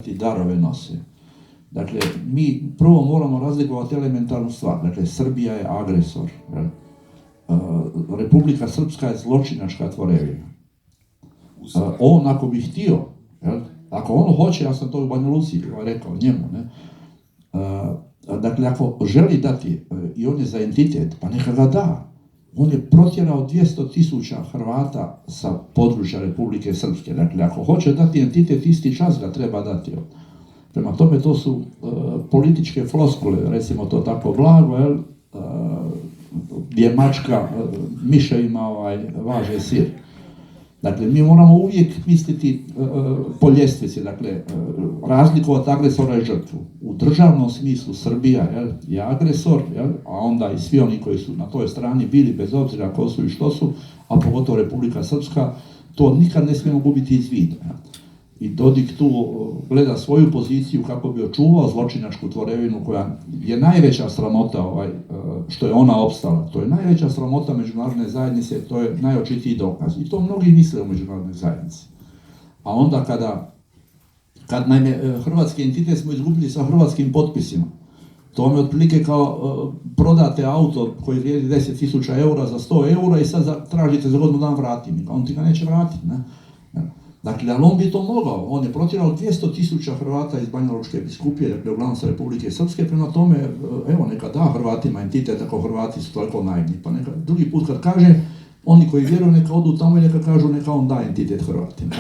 dati darove nose. Dakle, mi prvo moramo razlikovati elementarnu stvar. Dakle, Srbija je agresor. Republika Srpska je zločinačka tvorevina. On, ako bi htio, ako on hoće, ja sam to u Banja Luci rekao njemu, dakle, ako želi dati i on je za entitet, pa neka ga da. On je protjerao 200.000 Hrvata sa područja Republike Srpske. Dakle, ako hoće dati entitet, isti čas ga treba dati. Prema tome, to su političke floskule, recimo to tako blago, gdje mačka miševima važe sir. Dakle, mi moramo uvijek misliti po ljestvici, dakle, razlikovati agresora i žrtvu. U državnom smislu Srbija je agresor, a onda i svi oni koji su na toj strani bili, bez obzira ko su i što su, a pogotovo Republika Srpska, to nikad ne smijemo gubiti iz vida. I Dodik tu gleda svoju poziciju kako bi očuvao zločinačku tvorevinu koja je najveća sramota što je ona opstala. To je najveća sramota međunarodne zajednice, to je najočitiji dokaz. I to mnogi misle u međunarodnoj zajednici. A onda kad naime hrvatski entitet smo izgubili sa hrvatskim potpisima, to je otprilike kao prodate auto koji vrijedi 10.000 eura za 100 eura i sad tražite za godinu dan vratiti. On ti ga neće vratiti, ne? Dakle, ali on bi to mogao. On je protjerao 200.000 Hrvata iz Banjalučke biskupije, dakle, uglavnom sa Republike Srpske, prema tome, evo, neka da Hrvatima entitet, ako Hrvati su toliko naivni. Pa neka drugi put kad kaže, oni koji vjeruju neka odu tamo i neka kažu neka on da entitet Hrvatima.